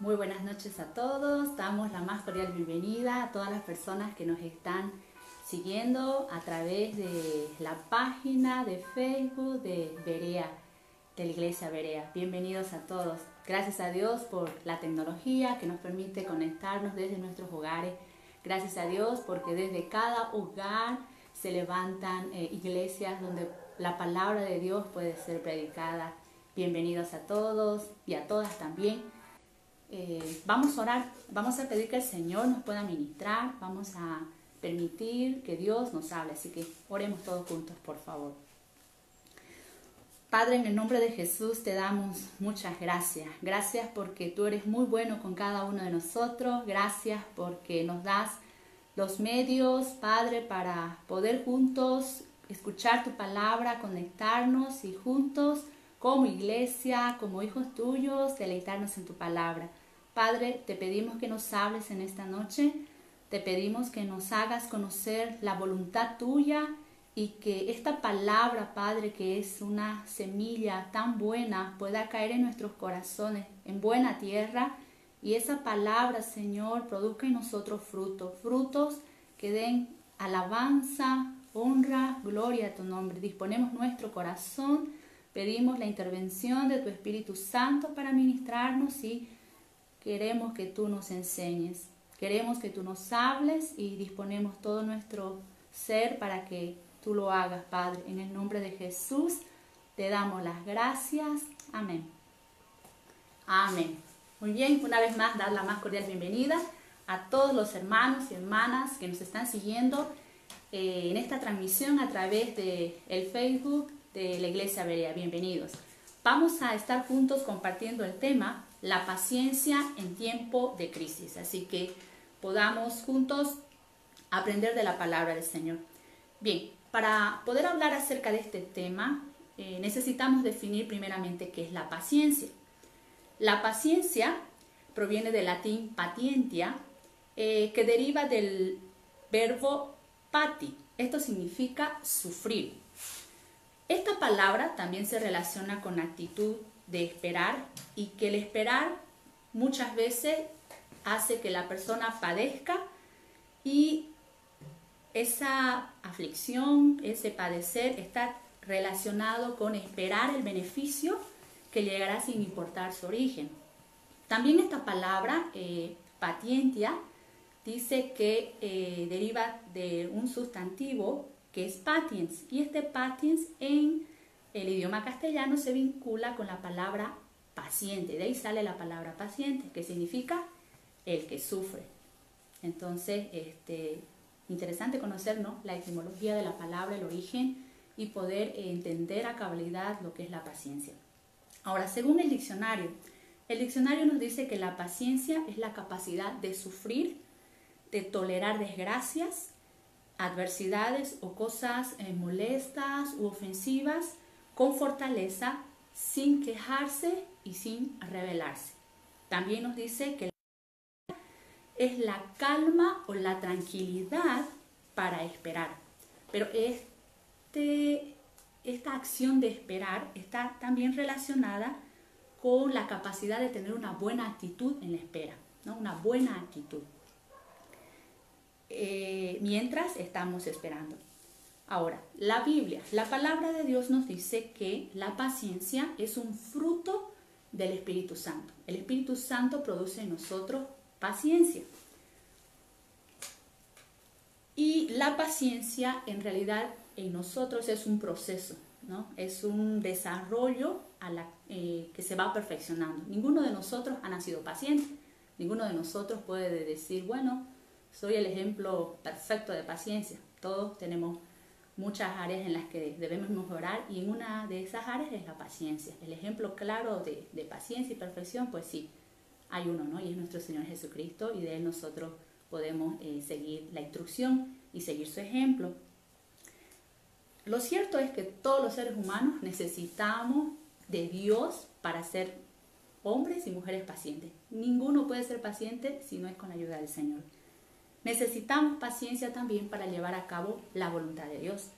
Muy buenas noches a todos. Damos la más cordial bienvenida a todas las personas que nos están siguiendo a través de la página de Facebook de Berea, de la Iglesia Berea. Bienvenidos a todos. Gracias a Dios por la tecnología que nos permite conectarnos desde nuestros hogares. Gracias a Dios porque desde cada hogar se levantan iglesias donde la palabra de Dios puede ser predicada. Bienvenidos a todos y a todas también. Vamos a orar, vamos a pedir que el Señor nos pueda ministrar, vamos a permitir que Dios nos hable, así que oremos todos juntos, por favor. Padre, en el nombre de Jesús te damos muchas gracias. Gracias porque tú eres muy bueno con cada uno de nosotros. Gracias porque nos das los medios, Padre, para poder juntos escuchar tu palabra, conectarnos y juntos como iglesia, como hijos tuyos, deleitarnos en tu palabra. Padre, te pedimos que nos hables en esta noche, te pedimos que nos hagas conocer la voluntad tuya y que esta palabra, Padre, que es una semilla tan buena, pueda caer en nuestros corazones, en buena tierra, y esa palabra, Señor, produzca en nosotros frutos que den alabanza, honra, gloria a tu nombre. Disponemos nuestro corazón, pedimos la intervención de tu Espíritu Santo para ministrarnos y queremos que tú nos enseñes, queremos que tú nos hables y disponemos todo nuestro ser para que tú lo hagas, Padre. En el nombre de Jesús te damos las gracias. Amén. Amén. Muy bien, una vez más dar la más cordial bienvenida a todos los hermanos y hermanas que nos están siguiendo en esta transmisión a través del Facebook de la Iglesia Berea. Bienvenidos. Vamos a estar juntos compartiendo el tema la paciencia en tiempo de crisis. Así que podamos juntos aprender de la palabra del Señor. Bien, para poder hablar acerca de este tema, necesitamos definir primeramente qué es la paciencia. La paciencia proviene del latín patientia, que deriva del verbo pati. Esto significa sufrir. Esta palabra también se relaciona con la actitud de esperar y que el esperar muchas veces hace que la persona padezca y esa aflicción, ese padecer está relacionado con esperar el beneficio que llegará sin importar su origen. También esta palabra, patientia, dice que deriva de un sustantivo que es patiens, y este patiens en el idioma castellano se vincula con la palabra paciente. De ahí sale la palabra paciente, que significa el que sufre. Entonces, interesante conocer, ¿no?, la etimología de la palabra, el origen, y poder entender a cabalidad lo que es la paciencia. Ahora, según el diccionario nos dice que la paciencia es la capacidad de sufrir, de tolerar desgracias, adversidades o cosas molestas u ofensivas con fortaleza, sin quejarse y sin rebelarse. También nos dice que es la calma o la tranquilidad para esperar. Pero esta acción de esperar está también relacionada con la capacidad de tener una buena actitud en la espera, ¿no? Una buena actitud. Mientras estamos esperando. Ahora, la Biblia, la palabra de Dios nos dice que la paciencia es un fruto del Espíritu Santo. El Espíritu Santo produce en nosotros paciencia. Y la paciencia en realidad en nosotros es un proceso, ¿no? Es un desarrollo que se va perfeccionando. Ninguno de nosotros ha nacido paciente. Ninguno de nosotros puede decir, bueno, soy el ejemplo perfecto de paciencia. Todos tenemos muchas áreas en las que debemos mejorar y en una de esas áreas es la paciencia. El ejemplo claro de paciencia y perfección, pues sí, hay uno, ¿no? Y es nuestro Señor Jesucristo, y de Él nosotros podemos seguir la instrucción y seguir su ejemplo. Lo cierto es que todos los seres humanos necesitamos de Dios para ser hombres y mujeres pacientes. Ninguno puede ser paciente si no es con la ayuda del Señor. Necesitamos paciencia también para llevar a cabo la voluntad de Dios.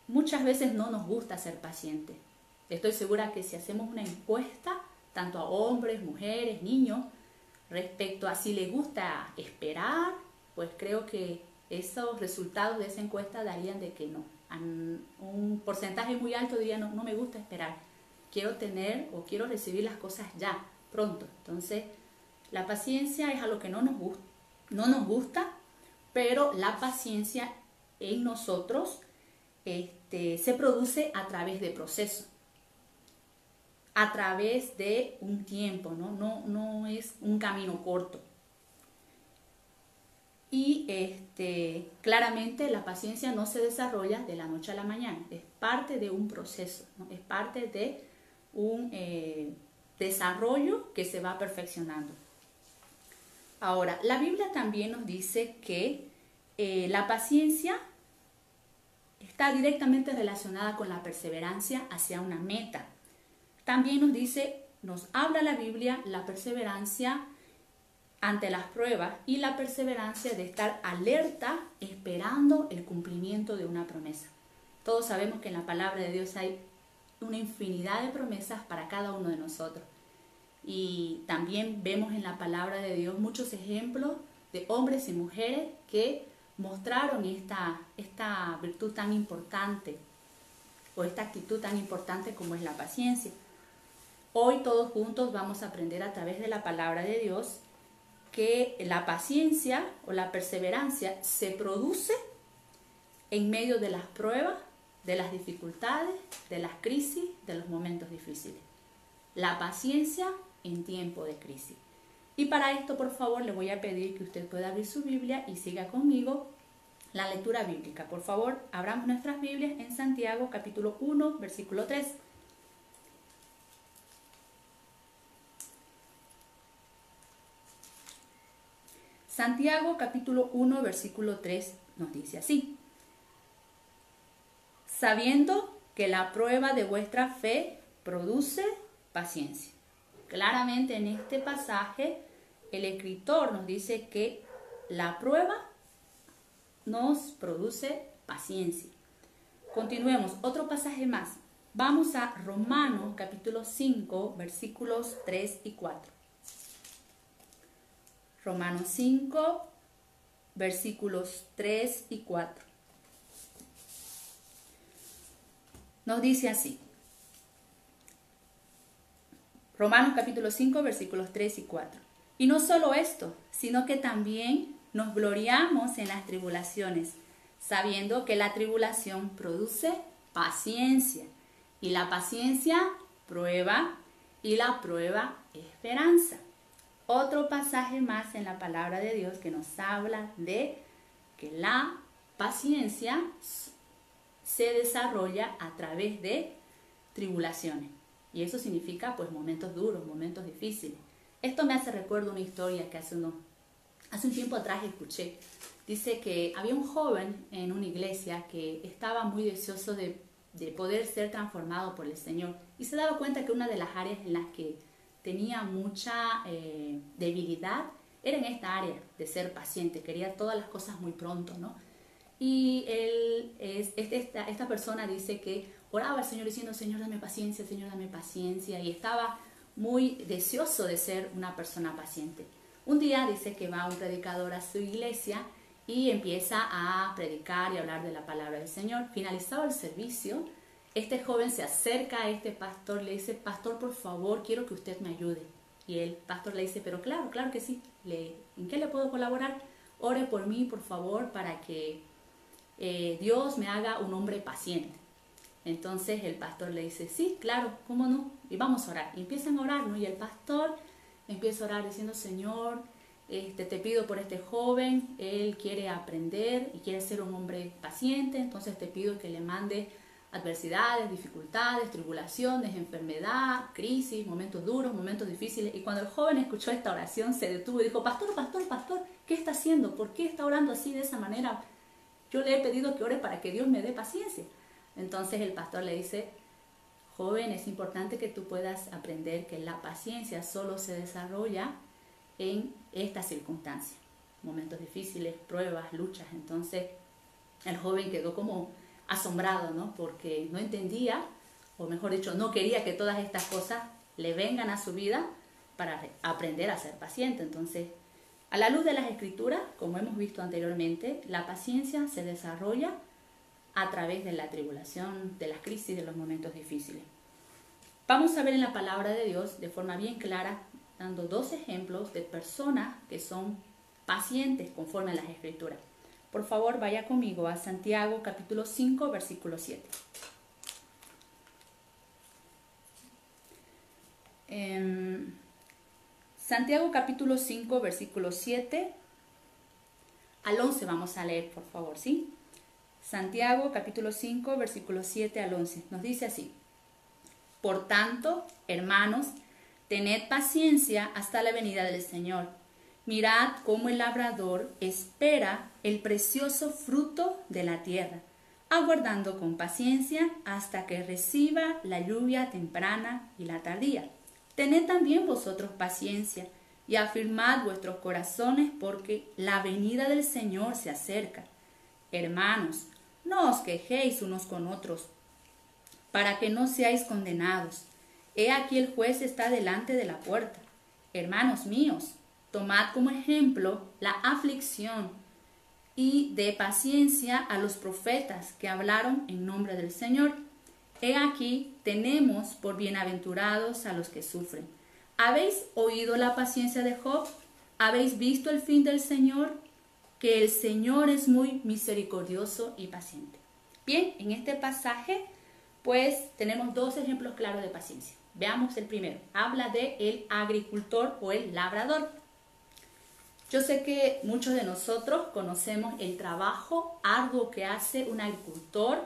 Muchas veces no nos gusta ser pacientes. Estoy segura que si hacemos una encuesta, tanto a hombres, mujeres, niños, respecto a si les gusta esperar, pues creo que esos resultados de esa encuesta darían de que no. Un porcentaje muy alto diría no me gusta esperar, quiero tener o quiero recibir las cosas ya, pronto. Entonces, la paciencia es algo que no nos gusta, pero la paciencia en nosotros se produce a través de procesos, a través de un tiempo, no es un camino corto. Y claramente la paciencia no se desarrolla de la noche a la mañana, es parte de un proceso, ¿no? Es parte de un desarrollo que se va perfeccionando. Ahora, la Biblia también nos dice que la paciencia está directamente relacionada con la perseverancia hacia una meta. También nos habla la Biblia la perseverancia ante las pruebas y la perseverancia de estar alerta esperando el cumplimiento de una promesa. Todos sabemos que en la palabra de Dios hay una infinidad de promesas para cada uno de nosotros. Y también vemos en la palabra de Dios muchos ejemplos de hombres y mujeres que mostraron esta virtud tan importante o esta actitud tan importante como es la paciencia. Hoy todos juntos vamos a aprender a través de la palabra de Dios que la paciencia o la perseverancia se produce en medio de las pruebas, de las dificultades, de las crisis, de los momentos difíciles. La paciencia en tiempo de crisis. Y para esto, por favor, le voy a pedir que usted pueda abrir su Biblia y siga conmigo la lectura bíblica. Por favor, abramos nuestras Biblias en Santiago capítulo 1, versículo 3. Santiago capítulo 1, versículo 3 nos dice así: sabiendo que la prueba de vuestra fe produce paciencia. Claramente en este pasaje el escritor nos dice que la prueba nos produce paciencia. Continuemos, otro pasaje más. Vamos a Romanos capítulo 5, versículos 3 y 4. Romanos 5, versículos 3 y 4. Nos dice así. Romanos capítulo 5, versículos 3 y 4. Y no solo esto, sino que también nos gloriamos en las tribulaciones, sabiendo que la tribulación produce paciencia, y la paciencia prueba, y la prueba esperanza. Otro pasaje más en la palabra de Dios que nos habla de que la paciencia se desarrolla a través de tribulaciones. Y eso significa pues momentos duros, momentos difíciles. Esto me hace recuerdo una historia que hace un tiempo atrás escuché. Dice que había un joven en una iglesia que estaba muy deseoso de poder ser transformado por el Señor. Y se daba cuenta que una de las áreas en las que tenía mucha debilidad era en esta área de ser paciente. Quería todas las cosas muy pronto, ¿no? Y esta persona dice que oraba al Señor diciendo: Señor, dame paciencia, Señor, dame paciencia. Y estaba muy deseoso de ser una persona paciente. Un día dice que va un predicador a su iglesia y empieza a predicar y hablar de la palabra del Señor. Finalizado el servicio, este joven se acerca a este pastor, le dice: pastor, por favor, quiero que usted me ayude. Y el pastor le dice: pero claro que sí. ¿En qué le puedo colaborar? Ore por mí, por favor, para que Dios me haga un hombre paciente. Entonces el pastor le dice: sí, claro, ¿cómo no? Y vamos a orar. Y empiezan a orar, ¿no? Y el pastor empieza a orar diciendo: Señor, te pido por este joven, él quiere aprender y quiere ser un hombre paciente, entonces te pido que le mande adversidades, dificultades, tribulaciones, enfermedad, crisis, momentos duros, momentos difíciles. Y cuando el joven escuchó esta oración se detuvo y dijo: pastor, ¿qué está haciendo? ¿Por qué está orando así de esa manera? Yo le he pedido que ore para que Dios me dé paciencia. Entonces el pastor le dice: joven, es importante que tú puedas aprender que la paciencia solo se desarrolla en estas circunstancias, momentos difíciles, pruebas, luchas. Entonces el joven quedó como asombrado, ¿no? Porque no entendía, o mejor dicho, no quería que todas estas cosas le vengan a su vida para aprender a ser paciente. Entonces, a la luz de las Escrituras, como hemos visto anteriormente, la paciencia se desarrolla a través de la tribulación, de las crisis, de los momentos difíciles. Vamos a ver en la palabra de Dios de forma bien clara, dando dos ejemplos de personas que son pacientes conforme a las Escrituras. Por favor, vaya conmigo a Santiago capítulo 5, versículo 7. Santiago capítulo 5, versículo 7 al 11 vamos a leer, por favor, ¿sí? Santiago capítulo 5, versículo 7 al 11. Nos dice así: Por tanto, hermanos, tened paciencia hasta la venida del Señor. Mirad cómo el labrador espera el precioso fruto de la tierra, aguardando con paciencia hasta que reciba la lluvia temprana y la tardía. Tened también vosotros paciencia y afirmad vuestros corazones, porque la venida del Señor se acerca. Hermanos, no os quejéis unos con otros, para que no seáis condenados. He aquí el juez está delante de la puerta. Hermanos míos, tomad como ejemplo la aflicción y de paciencia a los profetas que hablaron en nombre del Señor. He aquí tenemos por bienaventurados a los que sufren. ¿Habéis oído la paciencia de Job? ¿Habéis visto el fin del Señor? Que el Señor es muy misericordioso y paciente. Bien, en este pasaje pues tenemos dos ejemplos claros de paciencia. Veamos el primero. Habla de el agricultor o el labrador. Yo sé que muchos de nosotros conocemos el trabajo arduo que hace un agricultor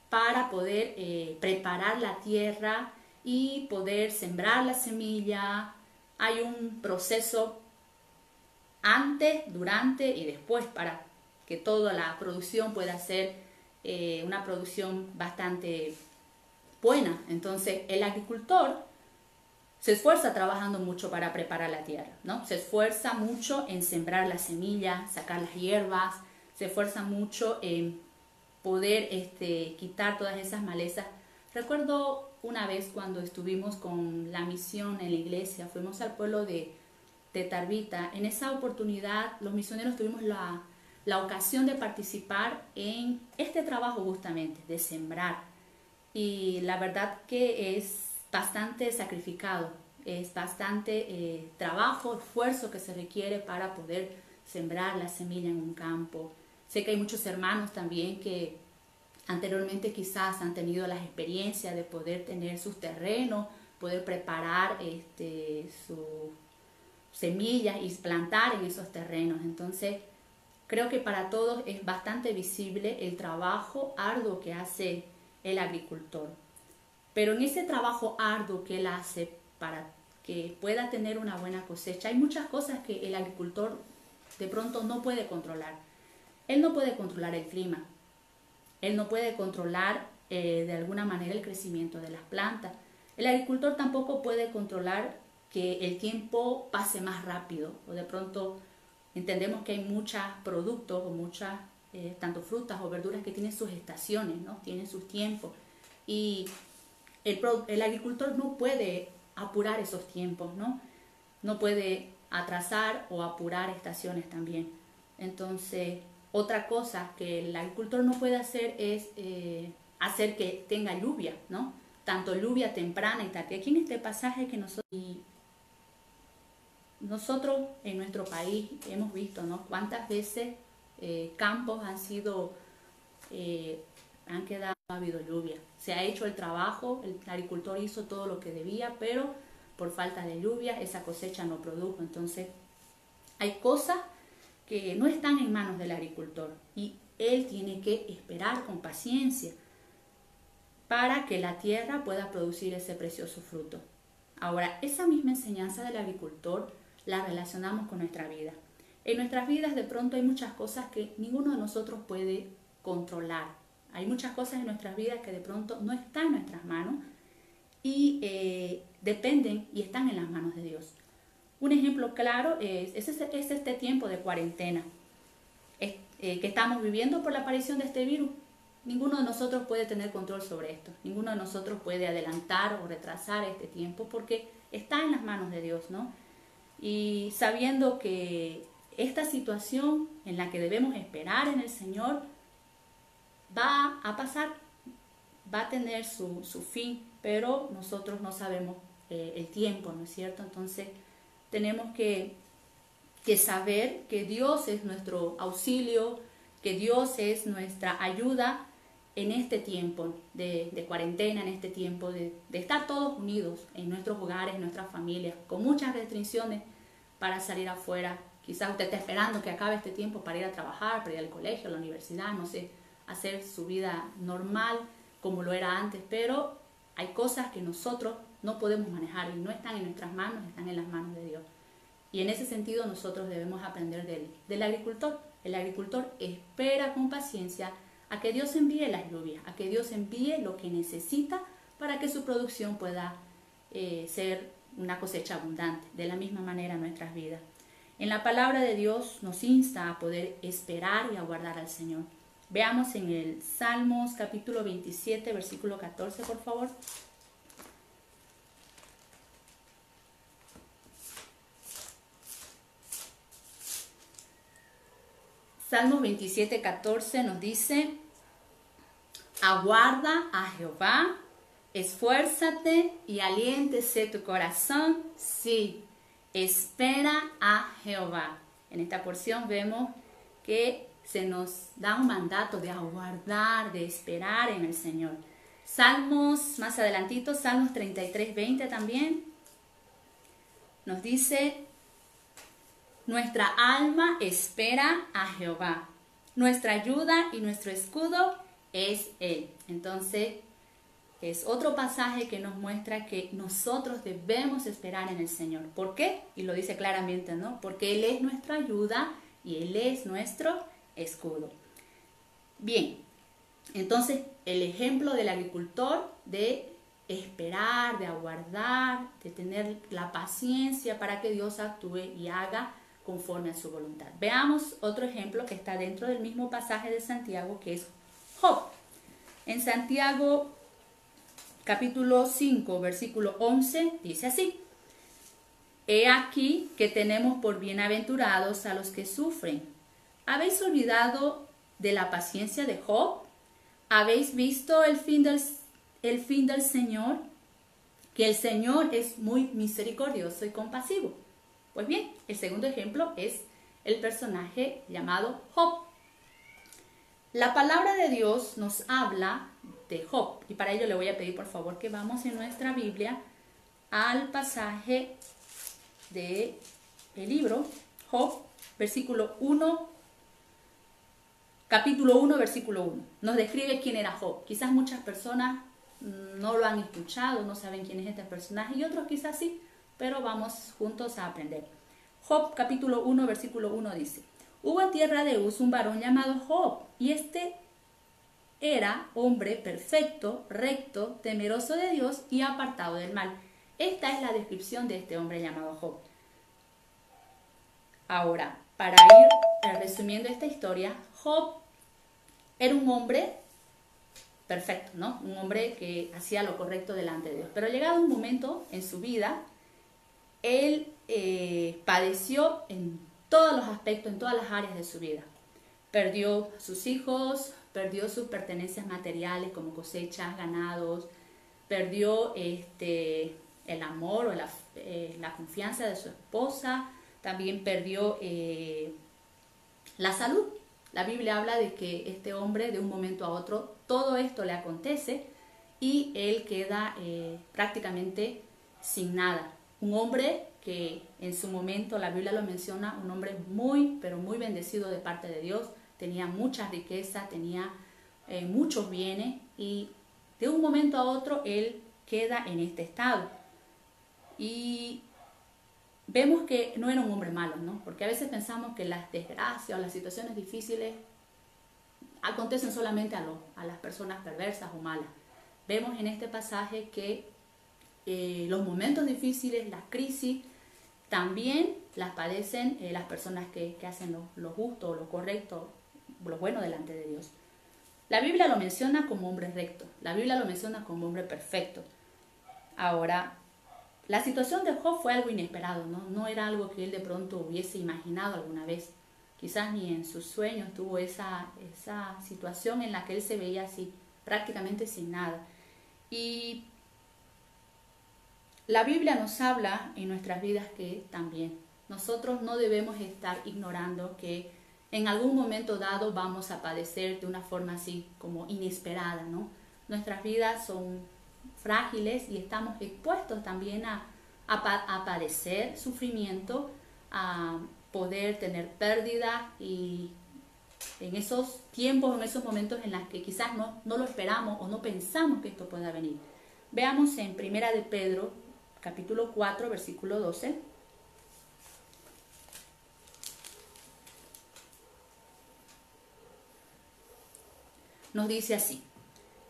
para poder preparar la tierra y poder sembrar la semilla. Hay un proceso antes, durante y después para que toda la producción pueda ser una producción bastante buena. Entonces, el agricultor se esfuerza trabajando mucho para preparar la tierra, ¿no? Se esfuerza mucho en sembrar la semilla, sacar las hierbas, se esfuerza mucho en poder quitar todas esas malezas. Recuerdo una vez cuando estuvimos con la misión en la iglesia, fuimos al pueblo de Tarbita. En esa oportunidad los misioneros tuvimos la ocasión de participar en este trabajo justamente, de sembrar. Y la verdad que es bastante sacrificado, es bastante trabajo, esfuerzo que se requiere para poder sembrar la semilla en un campo. Sé que hay muchos hermanos también que anteriormente quizás han tenido las experiencias de poder tener sus terrenos, poder preparar sus semillas y plantar en esos terrenos. Entonces, creo que para todos es bastante visible el trabajo arduo que hace el agricultor. Pero en ese trabajo arduo que él hace para que pueda tener una buena cosecha, hay muchas cosas que el agricultor de pronto no puede controlar. Él no puede controlar el clima. Él no puede controlar de alguna manera el crecimiento de las plantas. El agricultor tampoco puede controlar que el tiempo pase más rápido. O de pronto entendemos que hay muchos productos o muchas, tanto frutas o verduras que tienen sus estaciones, ¿no? Tienen sus tiempos. Y el agricultor no puede apurar esos tiempos, ¿no? No puede atrasar o apurar estaciones también. Entonces, otra cosa que el agricultor no puede hacer es hacer que tenga lluvia, ¿no? Tanto lluvia temprana y tardía. Aquí en este pasaje que nosotros en nuestro país hemos visto, ¿no? Cuántas veces campos han quedado, no ha habido lluvia. Se ha hecho el trabajo, el agricultor hizo todo lo que debía, pero por falta de lluvia esa cosecha no produjo. Entonces, hay cosas que no están en manos del agricultor y él tiene que esperar con paciencia para que la tierra pueda producir ese precioso fruto. Ahora, esa misma enseñanza del agricultor la relacionamos con nuestra vida. En nuestras vidas de pronto hay muchas cosas que ninguno de nosotros puede controlar. Hay muchas cosas en nuestras vidas que de pronto no están en nuestras manos y dependen y están en las manos de Dios. Un ejemplo claro es este tiempo de cuarentena que estamos viviendo por la aparición de este virus. ninguno de nosotros puede tener control sobre esto. Ninguno de nosotros puede adelantar o retrasar este tiempo porque está en las manos de Dios, ¿no? Y sabiendo que esta situación en la que debemos esperar en el Señor va a pasar, va a tener su fin, pero nosotros no sabemos el tiempo, ¿no es cierto? Entonces tenemos que saber que Dios es nuestro auxilio, que Dios es nuestra ayuda en este tiempo de cuarentena, en este tiempo de estar todos unidos en nuestros hogares, en nuestras familias, con muchas restricciones para salir afuera. Quizás usted está esperando que acabe este tiempo para ir a trabajar, para ir al colegio, a la universidad, no sé, hacer su vida normal como lo era antes, pero hay cosas que nosotros no podemos manejar y no están en nuestras manos, están en las manos de Dios. Y en ese sentido nosotros debemos aprender del agricultor. El agricultor espera con paciencia a que Dios envíe las lluvias, a que Dios envíe lo que necesita para que su producción pueda ser una cosecha abundante. De la misma manera en nuestras vidas. En la palabra de Dios nos insta a poder esperar y aguardar al Señor. Veamos en el Salmos capítulo 27, versículo 14, por favor. Salmos 27, 14 nos dice: aguarda a Jehová, esfuérzate y aliéntese tu corazón. Sí, espera a Jehová. En esta porción vemos que se nos da un mandato de aguardar, de esperar en el Señor. Salmos, más adelantito, Salmos 33, 20 también, nos dice: nuestra alma espera a Jehová. Nuestra ayuda y nuestro escudo es Él. Entonces, es otro pasaje que nos muestra que nosotros debemos esperar en el Señor. ¿Por qué? Y lo dice claramente, ¿no? Porque Él es nuestra ayuda y Él es nuestro escudo. Bien, entonces el ejemplo del agricultor de esperar, de aguardar, de tener la paciencia para que Dios actúe y haga conforme a su voluntad. Veamos otro ejemplo que está dentro del mismo pasaje de Santiago, que es Job. En Santiago capítulo 5, versículo 11, dice así: he aquí que tenemos por bienaventurados a los que sufren. ¿Habéis olvidado de la paciencia de Job? ¿Habéis visto el fin del Señor? Que el Señor es muy misericordioso y compasivo. Pues bien, el segundo ejemplo es el personaje llamado Job. La palabra de Dios nos habla de Job, y para ello le voy a pedir por favor que vamos en nuestra Biblia al pasaje del libro Job, capítulo 1, versículo 1. Nos describe quién era Job. Quizás muchas personas no lo han escuchado, no saben quién es este personaje, y otros quizás sí, pero vamos juntos a aprender. Job capítulo 1, versículo 1 dice: hubo en tierra de Uz un varón llamado Job, y este era hombre perfecto, recto, temeroso de Dios y apartado del mal. Esta es la descripción de este hombre llamado Job. Ahora, para ir resumiendo esta historia, Job era un hombre perfecto, ¿no? Un hombre que hacía lo correcto delante de Dios. Pero llegado un momento en su vida, él padeció en todos los aspectos, en todas las áreas de su vida. Perdió a sus hijos, perdió sus pertenencias materiales como cosechas, ganados, perdió el amor o la confianza de su esposa, también perdió la salud. La Biblia habla de que este hombre de un momento a otro todo esto le acontece y él queda prácticamente sin nada. Un hombre que en su momento, la Biblia lo menciona, un hombre muy, pero muy bendecido de parte de Dios, tenía mucha riqueza, tenía muchos bienes y de un momento a otro él queda en este estado. Y vemos que no era un hombre malo, ¿no? Porque a veces pensamos que las desgracias o las situaciones difíciles acontecen solamente a las personas perversas o malas. Vemos en este pasaje que los momentos difíciles, las crisis, también las padecen las personas que hacen lo justo, lo correcto, lo bueno delante de Dios. La Biblia lo menciona como hombre recto, la Biblia lo menciona como hombre perfecto. Ahora, la situación de Job fue algo inesperado, ¿no? No era algo que él de pronto hubiese imaginado alguna vez. Quizás ni en sus sueños tuvo esa situación en la que él se veía así, prácticamente sin nada. Y la Biblia nos habla en nuestras vidas que también nosotros no debemos estar ignorando que en algún momento dado vamos a padecer de una forma así como inesperada, ¿no? Nuestras vidas son frágiles y estamos expuestos también a padecer sufrimiento, a poder tener pérdida, y en esos tiempos, en esos momentos en los que quizás no lo esperamos o no pensamos que esto pueda venir. Veamos en Primera de Pedro, capítulo 4, versículo 12. Nos dice así: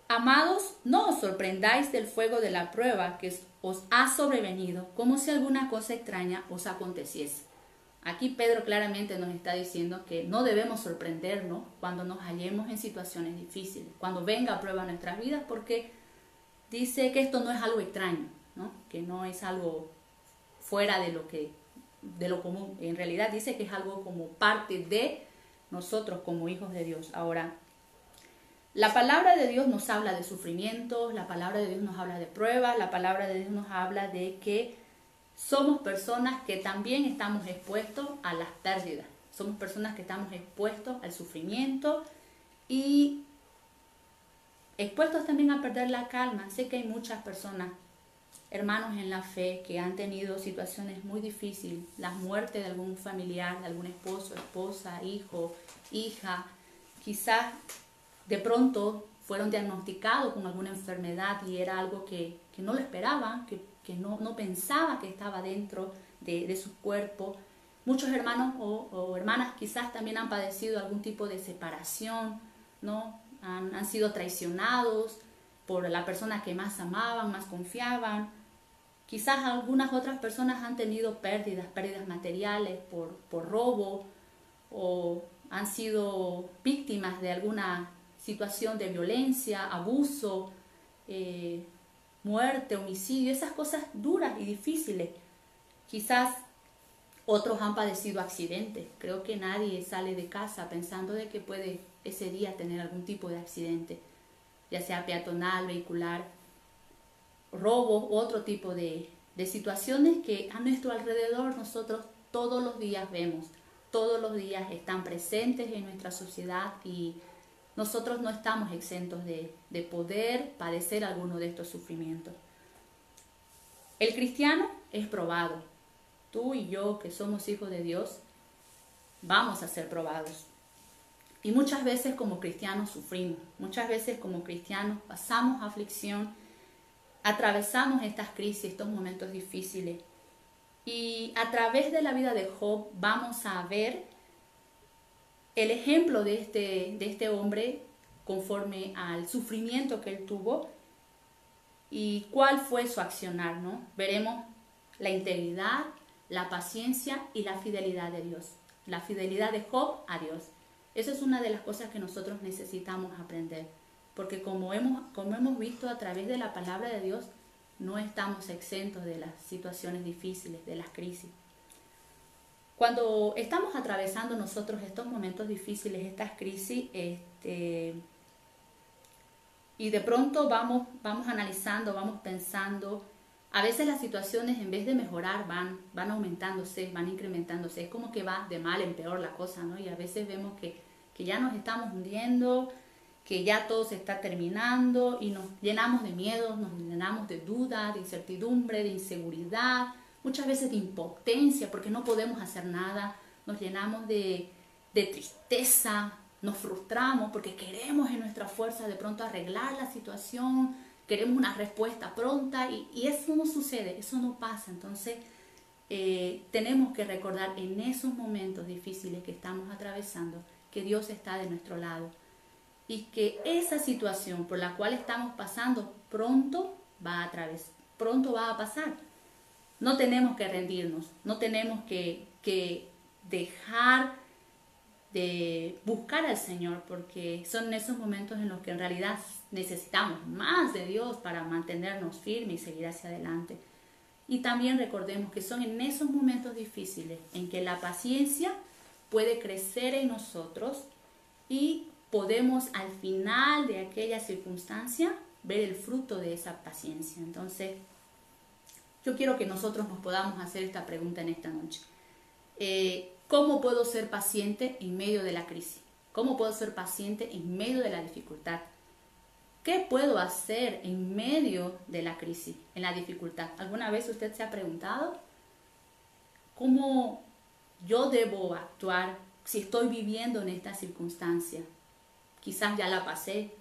Amados, no os sorprendáis del fuego de la prueba que os ha sobrevenido, como si alguna cosa extraña os aconteciese. Aquí Pedro claramente nos está diciendo que no debemos sorprendernos cuando nos hallemos en situaciones difíciles, cuando venga a prueba nuestras vidas, porque dice que esto no es algo extraño, ¿no? Que no es algo fuera de lo común. En realidad dice que es algo como parte de nosotros como hijos de Dios. Ahora, la palabra de Dios nos habla de sufrimientos, la palabra de Dios nos habla de pruebas, la palabra de Dios nos habla de que somos personas que también estamos expuestos a las pérdidas, somos personas que estamos expuestos al sufrimiento y expuestos también a perder la calma. Sé que hay muchas personas, hermanos en la fe, que han tenido situaciones muy difíciles, la muerte de algún familiar, de algún esposo, esposa, hijo, hija, quizás de pronto fueron diagnosticados con alguna enfermedad y era algo que no lo esperaban, que no pensaba que estaba dentro de su cuerpo. Muchos hermanos o hermanas quizás también han padecido algún tipo de separación, ¿no? Han sido traicionados por la persona que más amaban, más confiaban. Quizás algunas otras personas han tenido pérdidas materiales por robo, o han sido víctimas de alguna situación de violencia, abuso, muerte, homicidio, esas cosas duras y difíciles. Quizás otros han padecido accidentes. Creo que nadie sale de casa pensando de que puede ese día tener algún tipo de accidente, ya sea peatonal, vehicular, robo u otro tipo de situaciones que a nuestro alrededor nosotros todos los días vemos, todos los días están presentes en nuestra sociedad y nosotros no estamos exentos de poder padecer alguno de estos sufrimientos. El cristiano es probado. Tú y yo, que somos hijos de Dios, vamos a ser probados. Y muchas veces como cristianos sufrimos. Muchas veces como cristianos pasamos aflicción, atravesamos estas crisis, estos momentos difíciles. Y a través de la vida de Job vamos a ver el ejemplo de este hombre conforme al sufrimiento que él tuvo y cuál fue su accionar, ¿no? Veremos la integridad, la paciencia y la fidelidad de Dios. La fidelidad de Job a Dios. Esa es una de las cosas que nosotros necesitamos aprender. Porque como hemos visto a través de la palabra de Dios, no estamos exentos de las situaciones difíciles, de las crisis. Cuando estamos atravesando nosotros estos momentos difíciles, estas crisis, y de pronto vamos analizando, vamos pensando, a veces las situaciones en vez de mejorar van aumentándose, van incrementándose. Es como que va de mal en peor la cosa, ¿no? Y a veces vemos que ya nos estamos hundiendo, que ya todo se está terminando y nos llenamos de miedos, nos llenamos de duda, de incertidumbre, de inseguridad, muchas veces de impotencia porque no podemos hacer nada, nos llenamos de tristeza, nos frustramos porque queremos en nuestra fuerza de pronto arreglar la situación, queremos una respuesta pronta y eso no sucede, eso no pasa. Entonces tenemos que recordar en esos momentos difíciles que estamos atravesando que Dios está de nuestro lado y que esa situación por la cual estamos pasando pronto va a pasar. No tenemos que rendirnos, no tenemos que dejar de buscar al Señor, porque son esos momentos en los que en realidad necesitamos más de Dios para mantenernos firmes y seguir hacia adelante. Y también recordemos que son en esos momentos difíciles en que la paciencia puede crecer en nosotros y podemos al final de aquella circunstancia ver el fruto de esa paciencia. Entonces, yo quiero que nosotros nos podamos hacer esta pregunta en esta noche. ¿Cómo puedo ser paciente en medio de la crisis? ¿Cómo puedo ser paciente en medio de la dificultad? ¿Qué puedo hacer en medio de la crisis, en la dificultad? ¿Alguna vez usted se ha preguntado cómo yo debo actuar si estoy viviendo en esta circunstancia? Quizás ya la pasé,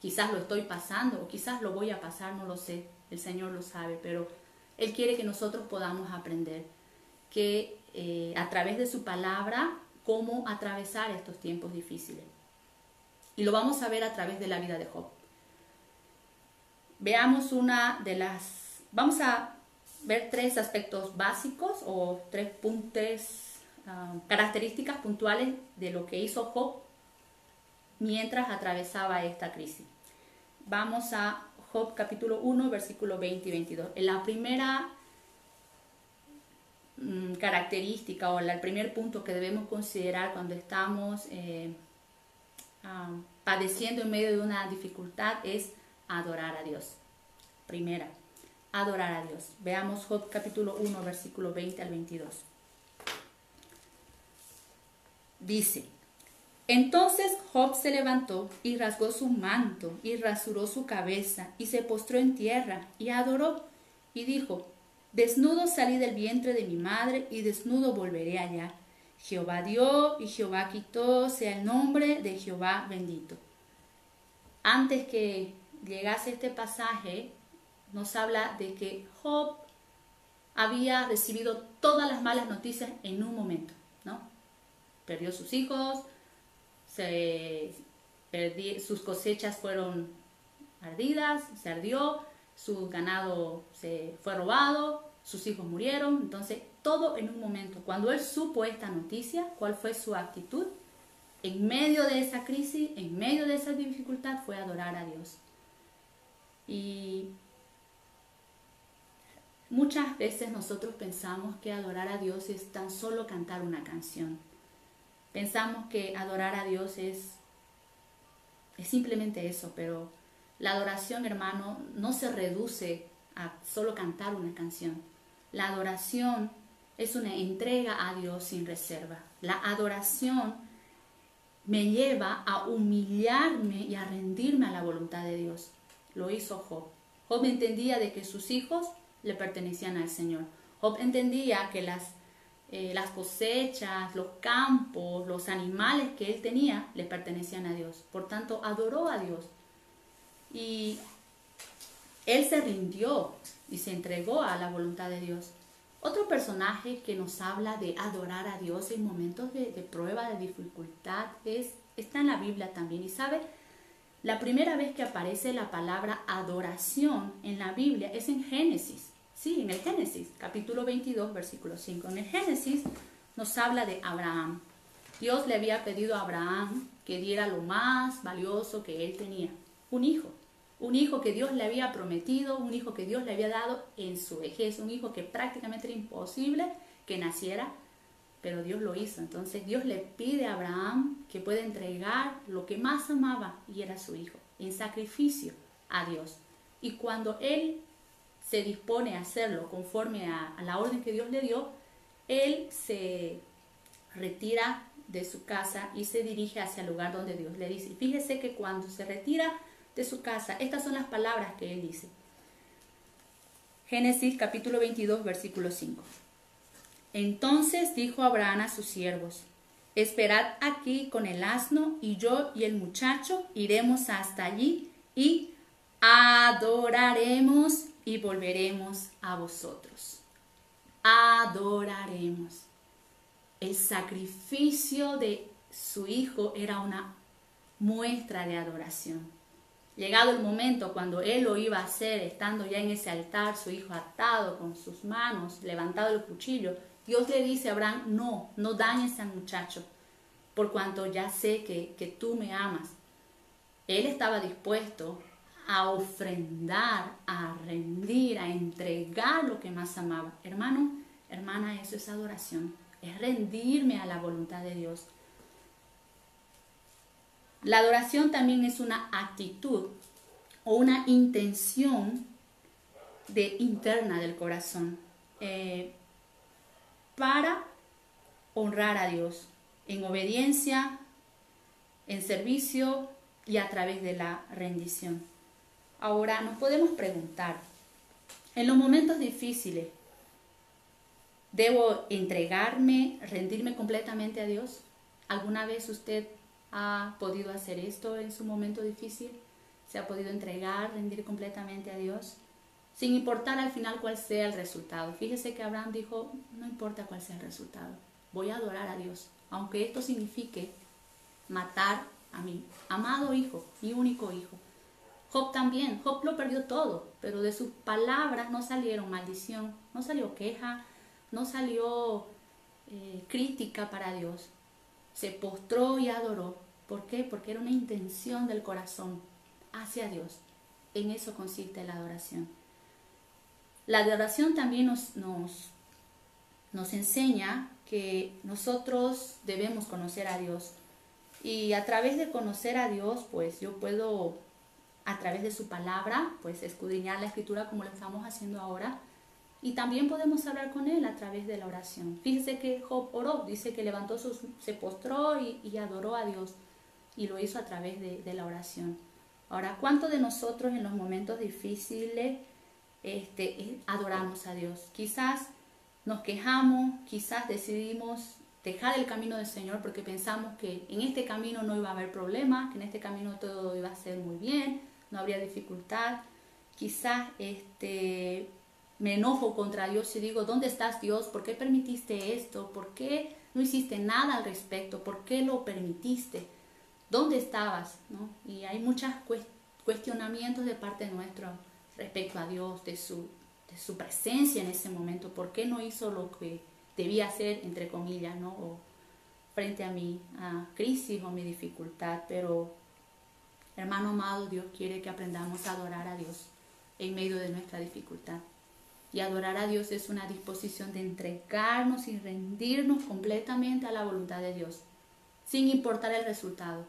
quizás lo estoy pasando o quizás lo voy a pasar, no lo sé. El Señor lo sabe, pero Él quiere que nosotros podamos aprender que a través de su palabra cómo atravesar estos tiempos difíciles. Y lo vamos a ver a través de la vida de Job. Veamos vamos a ver 3 aspectos básicos o 3 características puntuales de lo que hizo Job mientras atravesaba esta crisis. Vamos a Job capítulo 1, versículo 20 y 22. En la primera característica o el primer punto que debemos considerar cuando estamos padeciendo en medio de una dificultad es adorar a Dios. Primera, adorar a Dios. Veamos Job capítulo 1, versículo 20 al 22. Dice: Entonces Job se levantó y rasgó su manto y rasuró su cabeza y se postró en tierra y adoró y dijo: Desnudo salí del vientre de mi madre y desnudo volveré allá. Jehová dio y Jehová quitó, sea el nombre de Jehová bendito. Antes que llegase este pasaje, nos habla de que Job había recibido todas las malas noticias en un momento, ¿no? Perdió sus hijos, sus cosechas fueron ardidas, se ardió, su ganado se fue robado, sus hijos murieron. Entonces, todo en un momento. Cuando él supo esta noticia, ¿cuál fue su actitud? En medio de esa crisis, en medio de esa dificultad, fue adorar a Dios. Y muchas veces nosotros pensamos que adorar a Dios es tan solo cantar una canción. Pensamos que adorar a Dios es simplemente eso, pero la adoración, hermano, no se reduce a solo cantar una canción. La adoración es una entrega a Dios sin reserva. La adoración me lleva a humillarme y a rendirme a la voluntad de Dios. Lo hizo Job. Job entendía de que sus hijos le pertenecían al Señor. Job entendía que las cosechas, los campos, los animales que él tenía le pertenecían a Dios. Por tanto, adoró a Dios. Y él se rindió y se entregó a la voluntad de Dios. Otro personaje que nos habla de adorar a Dios en momentos de prueba, de dificultad, está en la Biblia también. Y sabe, la primera vez que aparece la palabra adoración en la Biblia es en Génesis. Sí, en el Génesis, capítulo 22, versículo 5. En el Génesis nos habla de Abraham. Dios le había pedido a Abraham que diera lo más valioso que él tenía, un hijo. Un hijo que Dios le había prometido, un hijo que Dios le había dado en su vejez, un hijo que prácticamente era imposible que naciera, pero Dios lo hizo. Entonces Dios le pide a Abraham que pueda entregar lo que más amaba, y era su hijo, en sacrificio a Dios. Y cuando él se dispone a hacerlo conforme a la orden que Dios le dio, él se retira de su casa y se dirige hacia el lugar donde Dios le dice. Y fíjese que cuando se retira de su casa, estas son las palabras que él dice. Génesis capítulo 22, versículo 5. Entonces dijo Abraham a sus siervos: Esperad aquí con el asno, y yo y el muchacho iremos hasta allí y adoraremos y volveremos a vosotros. Adoraremos. El sacrificio de su hijo era una muestra de adoración. Llegado el momento cuando él lo iba a hacer, estando ya en ese altar, su hijo atado con sus manos, levantado el cuchillo, Dios le dice a Abraham: no dañes al muchacho. por cuanto ya sé que tú me amas. Él estaba dispuesto a ofrendar, a rendir, a entregar lo que más amaba. Hermano, hermana, eso es adoración, es rendirme a la voluntad de Dios. La adoración también es una actitud o una intención interna del corazón para honrar a Dios en obediencia, en servicio y a través de la rendición. Ahora nos podemos preguntar, en los momentos difíciles, ¿debo entregarme, rendirme completamente a Dios? ¿Alguna vez usted ha podido hacer esto en su momento difícil? ¿Se ha podido entregar, rendir completamente a Dios? Sin importar al final cuál sea el resultado. Fíjese que Abraham dijo, no importa cuál sea el resultado, voy a adorar a Dios, aunque esto signifique matar a mi amado hijo, mi único hijo. Job también, Job lo perdió todo, pero de sus palabras no salieron maldición, no salió queja, no salió crítica para Dios. Se postró y adoró. ¿Por qué? Porque era una intención del corazón hacia Dios. En eso consiste la adoración. La adoración también nos enseña que nosotros debemos conocer a Dios. Y a través de conocer a Dios, pues yo puedo, a través de su palabra, pues escudriñar la escritura como lo estamos haciendo ahora. Y también podemos hablar con Él a través de la oración. Fíjese que Job oró, dice que se postró y adoró a Dios. Y lo hizo a través de la oración. Ahora, ¿cuántos de nosotros en los momentos difíciles adoramos a Dios? Quizás nos quejamos, quizás decidimos dejar el camino del Señor porque pensamos que en este camino no iba a haber problemas, que en este camino todo iba a ser muy bien, no habría dificultad. Quizás me enojo contra Dios y digo, ¿dónde estás, Dios? ¿Por qué permitiste esto? ¿Por qué no hiciste nada al respecto? ¿Por qué lo permitiste? ¿Dónde estabas? ¿No? Y hay muchos cuestionamientos de parte nuestra respecto a Dios, de su presencia en ese momento. ¿Por qué no hizo lo que debía hacer, entre comillas, ¿no? O frente a mi crisis o mi dificultad? Pero, hermano amado, Dios quiere que aprendamos a adorar a Dios en medio de nuestra dificultad. Y adorar a Dios es una disposición de entregarnos y rendirnos completamente a la voluntad de Dios, sin importar el resultado,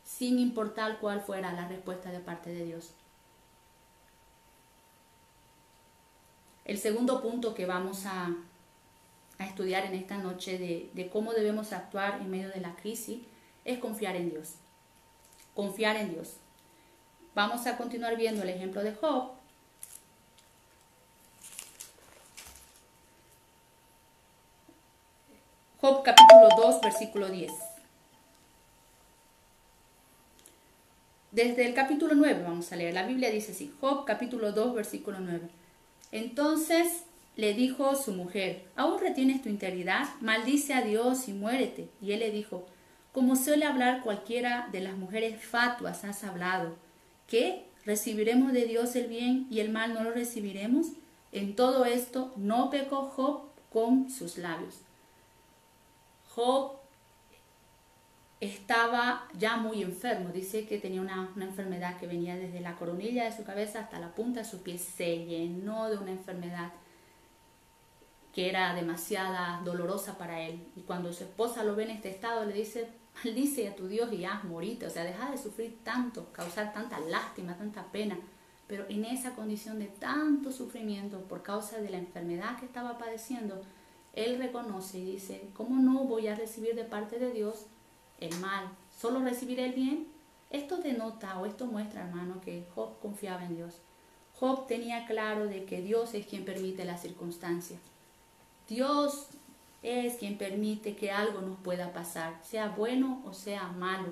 sin importar cuál fuera la respuesta de parte de Dios. El segundo punto que vamos a estudiar en esta noche de cómo debemos actuar en medio de la crisis es confiar en Dios. Confiar en Dios. Vamos a continuar viendo el ejemplo de Job. Job capítulo 2, versículo 10. Desde el capítulo 9 vamos a leer. La Biblia dice así, Job capítulo 2, versículo 9. Entonces le dijo su mujer, ¿aún retienes tu integridad? Maldice a Dios y muérete. Y él le dijo, como suele hablar cualquiera de las mujeres fatuas, has hablado. ¿Qué? ¿Recibiremos de Dios el bien y el mal no lo recibiremos? En todo esto no pecó Job con sus labios. Job estaba ya muy enfermo. Dice que tenía una enfermedad que venía desde la coronilla de su cabeza hasta la punta de sus pies. Se llenó de una enfermedad que era demasiado dolorosa para él. Y cuando su esposa lo ve en este estado, le dice, maldice a tu Dios y haz morirte. O sea, deja de sufrir tanto, causar tanta lástima, tanta pena. Pero en esa condición de tanto sufrimiento por causa de la enfermedad que estaba padeciendo, él reconoce y dice, ¿cómo no voy a recibir de parte de Dios el mal? ¿Solo recibiré el bien? Esto denota o esto muestra, hermano, que Job confiaba en Dios. Job tenía claro de que Dios es quien permite las circunstancias. Dios es quien permite que algo nos pueda pasar, sea bueno o sea malo.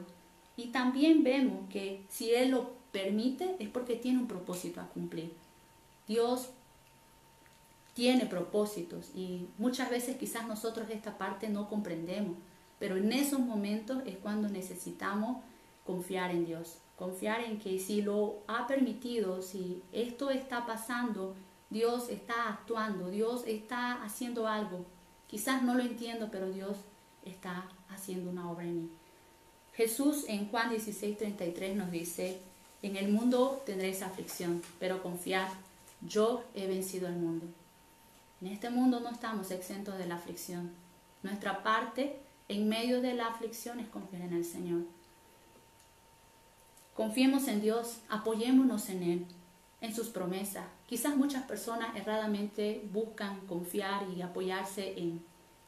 Y también vemos que si Él lo permite es porque tiene un propósito a cumplir. Dios tiene propósitos y muchas veces quizás nosotros esta parte no comprendemos, pero en esos momentos es cuando necesitamos confiar en Dios, confiar en que si lo ha permitido, si esto está pasando, Dios está actuando, Dios está haciendo algo. Quizás no lo entiendo, pero Dios está haciendo una obra en mí. Jesús en Juan 16:33 nos dice, en el mundo tendréis aflicción, pero confiad, yo he vencido al mundo. En este mundo no estamos exentos de la aflicción. Nuestra parte en medio de la aflicción es confiar en el Señor. Confiemos en Dios, apoyémonos en Él, en sus promesas. Quizás muchas personas erradamente buscan confiar y apoyarse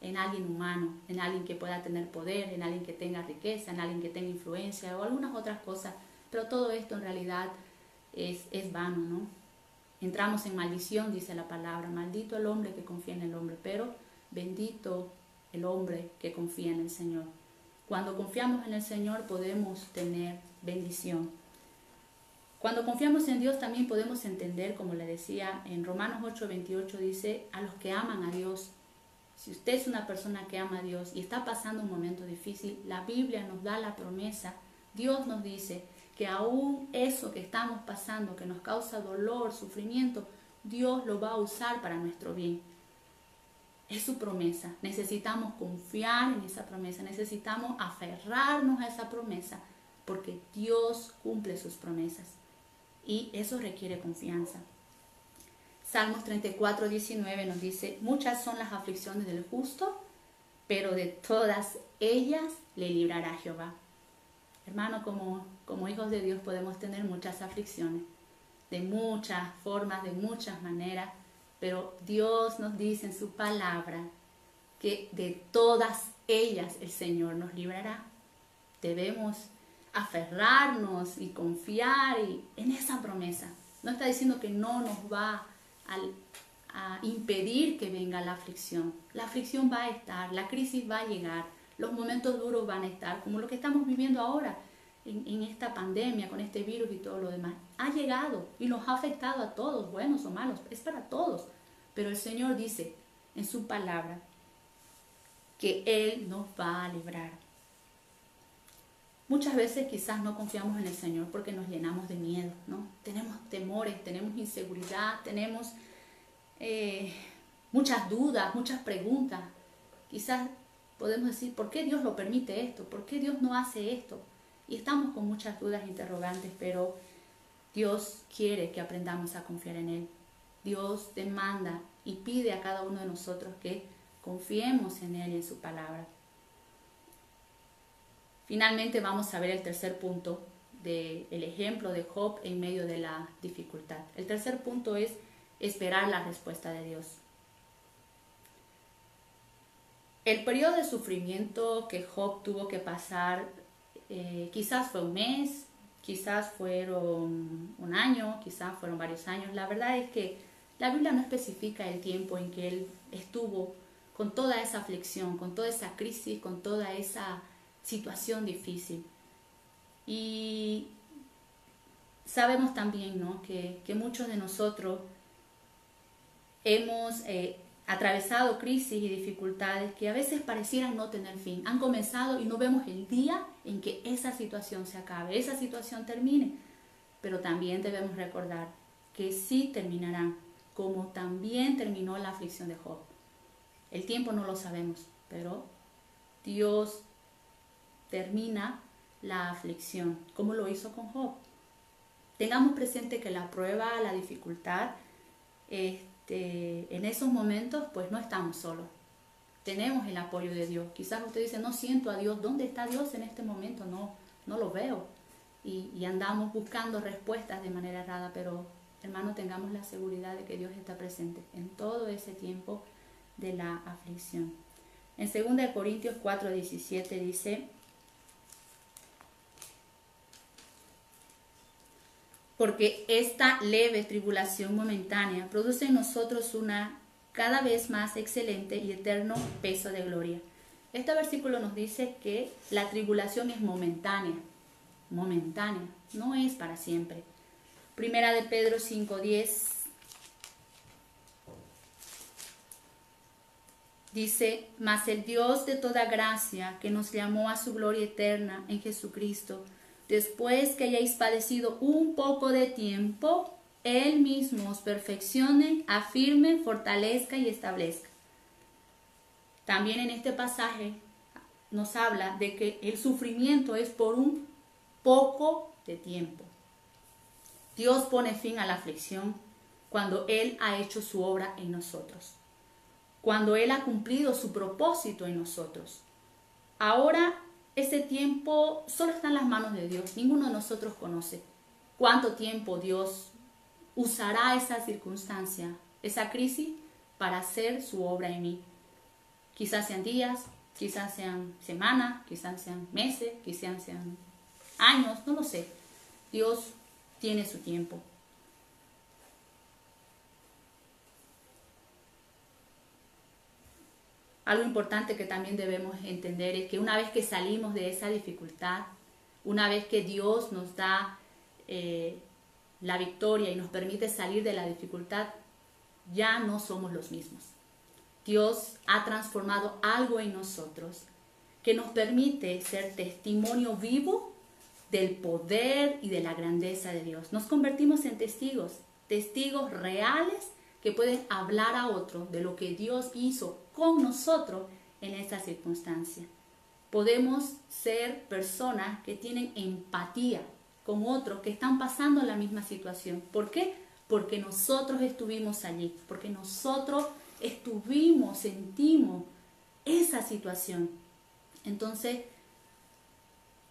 en alguien humano, en alguien que pueda tener poder, en alguien que tenga riqueza, en alguien que tenga influencia o algunas otras cosas. Pero todo esto en realidad es vano, ¿no? Entramos en maldición, dice la palabra. Maldito el hombre que confía en el hombre, pero bendito el hombre que confía en el Señor. Cuando confiamos en el Señor podemos tener bendición. Cuando confiamos en Dios también podemos entender, como le decía, en Romanos 8:28 dice, a los que aman a Dios. Si usted es una persona que ama a Dios y está pasando un momento difícil, la Biblia nos da la promesa, Dios nos dice que aún eso que estamos pasando, que nos causa dolor, sufrimiento, Dios lo va a usar para nuestro bien. Es su promesa. Necesitamos confiar en esa promesa, necesitamos aferrarnos a esa promesa, porque Dios cumple sus promesas y eso requiere confianza. Salmos 34:19 nos dice, muchas son las aflicciones del justo, pero de todas ellas le librará Jehová. Hermano, como hijos de Dios podemos tener muchas aflicciones, de muchas formas, de muchas maneras, pero Dios nos dice en su palabra que de todas ellas el Señor nos librará. Debemos aferrarnos y confiar en esa promesa. No está diciendo que no nos va a impedir que venga la aflicción. La aflicción va a estar, la crisis va a llegar, los momentos duros van a estar, como lo que estamos viviendo ahora en esta pandemia, con este virus y todo lo demás. Ha llegado y nos ha afectado a todos, buenos o malos, es para todos. Pero el Señor dice en su palabra que Él nos va a librar. Muchas veces quizás no confiamos en el Señor porque nos llenamos de miedo, ¿no? Tenemos temores, tenemos inseguridad, tenemos muchas dudas, muchas preguntas. Quizás podemos decir, ¿por qué Dios lo permite esto? ¿Por qué Dios no hace esto? Y estamos con muchas dudas, interrogantes, pero Dios quiere que aprendamos a confiar en Él. Dios demanda y pide a cada uno de nosotros que confiemos en Él y en su palabra. Finalmente vamos a ver el tercer punto del ejemplo de Job en medio de la dificultad. El tercer punto es esperar la respuesta de Dios. El periodo de sufrimiento que Job tuvo que pasar quizás fue un mes, quizás fueron un año, quizás fueron varios años. La verdad es que la Biblia no especifica el tiempo en que él estuvo con toda esa aflicción, con toda esa crisis, con toda esa situación difícil. Y sabemos también, ¿no?, que muchos de nosotros hemos atravesado crisis y dificultades que a veces parecieran no tener fin. Han comenzado y no vemos el día en que esa situación se acabe, esa situación termine. Pero también debemos recordar que sí terminarán, como también terminó la aflicción de Job. El tiempo no lo sabemos, pero Dios termina la aflicción, como lo hizo con Job. Tengamos presente que la prueba, la dificultad, en esos momentos, pues no estamos solos. Tenemos el apoyo de Dios. Quizás usted dice, no siento a Dios. ¿Dónde está Dios en este momento? No lo veo. Y andamos buscando respuestas de manera errada, pero hermano, tengamos la seguridad de que Dios está presente en todo ese tiempo de la aflicción. En 2 Corintios 4:17 dice, porque esta leve tribulación momentánea produce en nosotros una cada vez más excelente y eterno peso de gloria. Este versículo nos dice que la tribulación es momentánea, no es para siempre. Primera de Pedro 5:10 dice, mas el Dios de toda gracia, que nos llamó a su gloria eterna en Jesucristo, después que hayáis padecido un poco de tiempo, Él mismo os perfeccione, afirme, fortalezca y establezca. También en este pasaje nos habla de que el sufrimiento es por un poco de tiempo. Dios pone fin a la aflicción cuando Él ha hecho su obra en nosotros, cuando Él ha cumplido su propósito en nosotros. Ahora ese tiempo solo está en las manos de Dios. Ninguno de nosotros conoce cuánto tiempo Dios usará esa circunstancia, esa crisis, para hacer su obra en mí. Quizás sean días, quizás sean semanas, quizás sean meses, quizás sean años, no lo sé. Dios tiene su tiempo. Algo importante que también debemos entender es que una vez que salimos de esa dificultad, una vez que Dios nos da la victoria y nos permite salir de la dificultad, ya no somos los mismos. Dios ha transformado algo en nosotros que nos permite ser testimonio vivo del poder y de la grandeza de Dios. Nos convertimos en testigos, testigos reales que pueden hablar a otros de lo que Dios hizo con nosotros en esta circunstancia. Podemos ser personas que tienen empatía con otros que están pasando la misma situación. ¿Por qué? Porque nosotros estuvimos allí, porque nosotros sentimos esa situación. Entonces,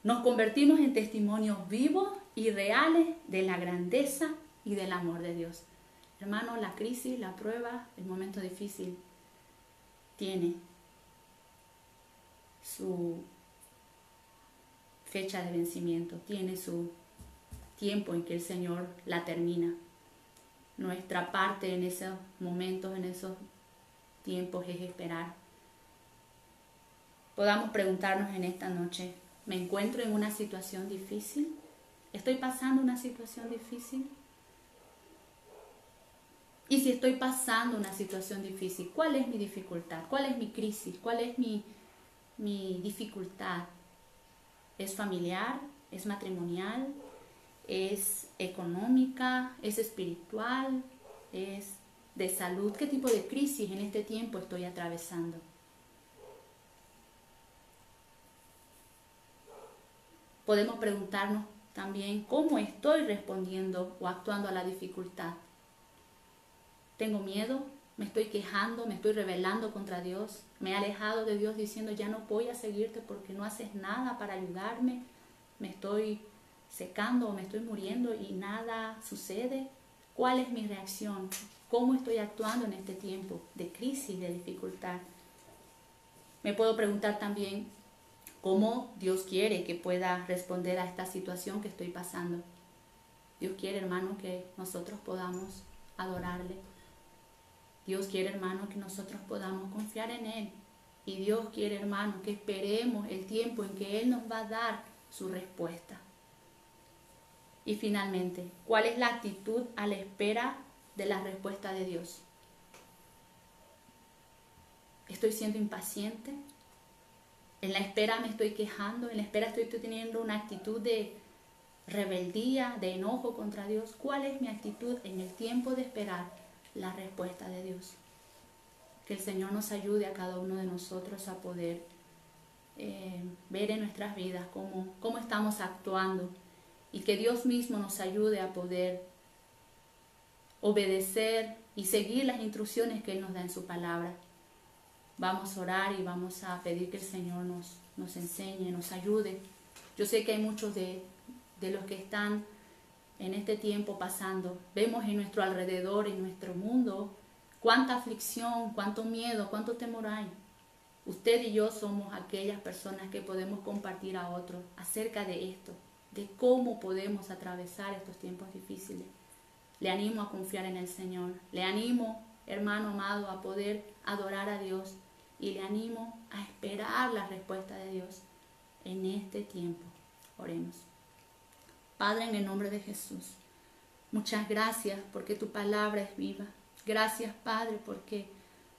nos convertimos en testimonios vivos y reales de la grandeza y del amor de Dios. Hermano, la crisis, la prueba, el momento difícil tiene su fecha de vencimiento, tiene su tiempo en que el Señor la termina. Nuestra parte en esos momentos, en esos tiempos, es esperar. Podamos preguntarnos en esta noche, ¿me encuentro en una situación difícil? ¿Estoy pasando una situación difícil? Y si estoy pasando una situación difícil, ¿cuál es mi dificultad? ¿Cuál es mi crisis? ¿Cuál es mi dificultad? ¿Es familiar? ¿Es matrimonial? ¿Es económica? ¿Es espiritual? ¿Es de salud? ¿Qué tipo de crisis en este tiempo estoy atravesando? Podemos preguntarnos también cómo estoy respondiendo o actuando a la dificultad. ¿Tengo miedo? ¿Me estoy quejando? ¿Me estoy rebelando contra Dios? ¿Me he alejado de Dios diciendo ya no voy a seguirte porque no haces nada para ayudarme? ¿Me estoy secando o me estoy muriendo y nada sucede? ¿Cuál es mi reacción? ¿Cómo estoy actuando en este tiempo de crisis, de dificultad? Me puedo preguntar también cómo Dios quiere que pueda responder a esta situación que estoy pasando. Dios quiere, hermano, que nosotros podamos adorarle. Dios quiere, hermano, que nosotros podamos confiar en Él. Y Dios quiere, hermano, que esperemos el tiempo en que Él nos va a dar su respuesta. Y finalmente, ¿cuál es la actitud a la espera de la respuesta de Dios? ¿Estoy siendo impaciente? ¿En la espera me estoy quejando? ¿En la espera estoy teniendo una actitud de rebeldía, de enojo contra Dios? ¿Cuál es mi actitud en el tiempo de esperar la respuesta de Dios? Que el Señor nos ayude a cada uno de nosotros a poder ver en nuestras vidas cómo estamos actuando y que Dios mismo nos ayude a poder obedecer y seguir las instrucciones que Él nos da en su palabra. Vamos a orar y vamos a pedir que el Señor nos enseñe, nos ayude. Yo sé que hay muchos de los que están en este tiempo pasando. Vemos en nuestro alrededor, en nuestro mundo, cuánta aflicción, cuánto miedo, cuánto temor hay. Usted y yo somos aquellas personas que podemos compartir a otros acerca de esto, de cómo podemos atravesar estos tiempos difíciles. Le animo a confiar en el Señor. Le animo, hermano amado, a poder adorar a Dios. Y le animo a esperar la respuesta de Dios en este tiempo. Oremos. Padre, en el nombre de Jesús, muchas gracias porque tu palabra es viva. Gracias, Padre, porque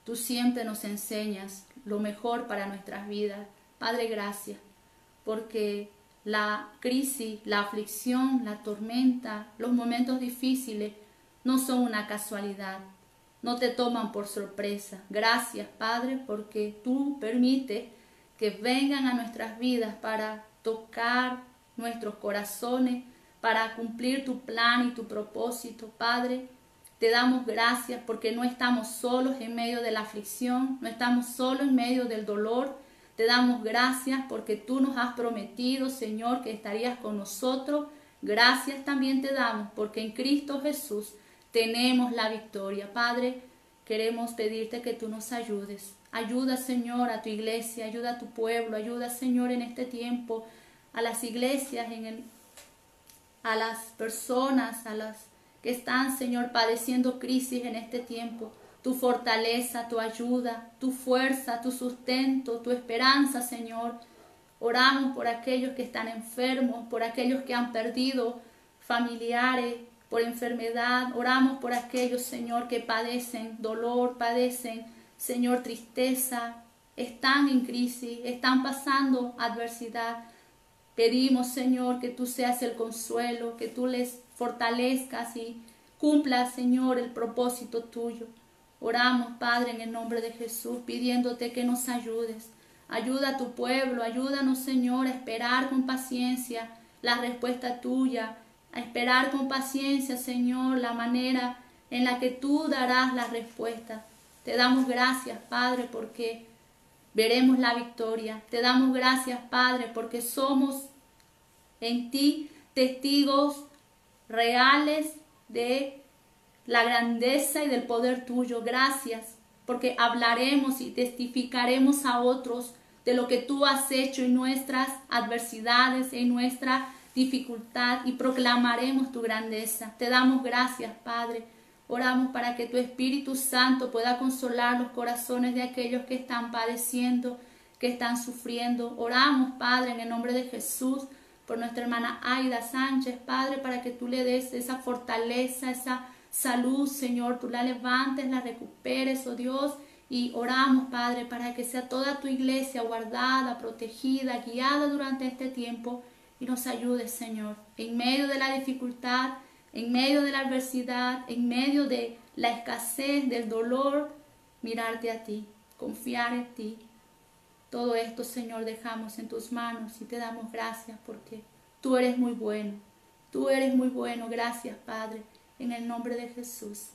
tú siempre nos enseñas lo mejor para nuestras vidas. Padre, gracias, porque la crisis, la aflicción, la tormenta, los momentos difíciles no son una casualidad, no te toman por sorpresa. Gracias, Padre, porque tú permites que vengan a nuestras vidas para tocar nuestros corazones, para cumplir tu plan y tu propósito, Padre. Te damos gracias porque no estamos solos en medio de la aflicción, no estamos solos en medio del dolor. Te damos gracias porque tú nos has prometido, Señor, que estarías con nosotros. Gracias también te damos porque en Cristo Jesús tenemos la victoria. Padre, queremos pedirte que tú nos ayudes. Ayuda, Señor, a tu iglesia, ayuda a tu pueblo, ayuda, Señor, en este tiempo a las iglesias, a las personas, a las que están, Señor, padeciendo crisis en este tiempo. Tu fortaleza, tu ayuda, tu fuerza, tu sustento, tu esperanza, Señor. Oramos por aquellos que están enfermos, por aquellos que han perdido familiares por enfermedad. Oramos por aquellos, Señor, que padecen dolor, padecen, Señor, tristeza, están en crisis, están pasando adversidad. Pedimos, Señor, que tú seas el consuelo, que tú les fortalezcas y cumplas, Señor, el propósito tuyo. Oramos, Padre, en el nombre de Jesús, pidiéndote que nos ayudes. Ayuda a tu pueblo, ayúdanos, Señor, a esperar con paciencia la respuesta tuya, a esperar con paciencia, Señor, la manera en la que tú darás la respuesta. Te damos gracias, Padre, porque veremos la victoria. Te damos gracias, Padre, porque somos en ti testigos reales de la grandeza y del poder tuyo. Gracias, porque hablaremos y testificaremos a otros de lo que tú has hecho en nuestras adversidades, en nuestra dificultad, y proclamaremos tu grandeza. Te damos gracias, Padre. Oramos para que tu Espíritu Santo pueda consolar los corazones de aquellos que están padeciendo, que están sufriendo. Oramos, Padre, en el nombre de Jesús, por nuestra hermana Aida Sánchez, Padre, para que tú le des esa fortaleza, esa salud, Señor. Tú la levantes, la recuperes, oh Dios. Y oramos, Padre, para que sea toda tu iglesia guardada, protegida, guiada durante este tiempo. Y nos ayudes, Señor, en medio de la dificultad, en medio de la adversidad, en medio de la escasez, del dolor, mirarte a ti, confiar en ti. Todo esto, Señor, dejamos en tus manos y te damos gracias porque tú eres muy bueno. Tú eres muy bueno. Gracias, Padre, en el nombre de Jesús.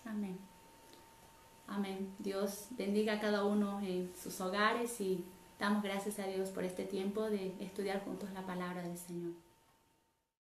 Amén. Amén. Dios bendiga a cada uno en sus hogares y damos gracias a Dios por este tiempo de estudiar juntos la palabra del Señor.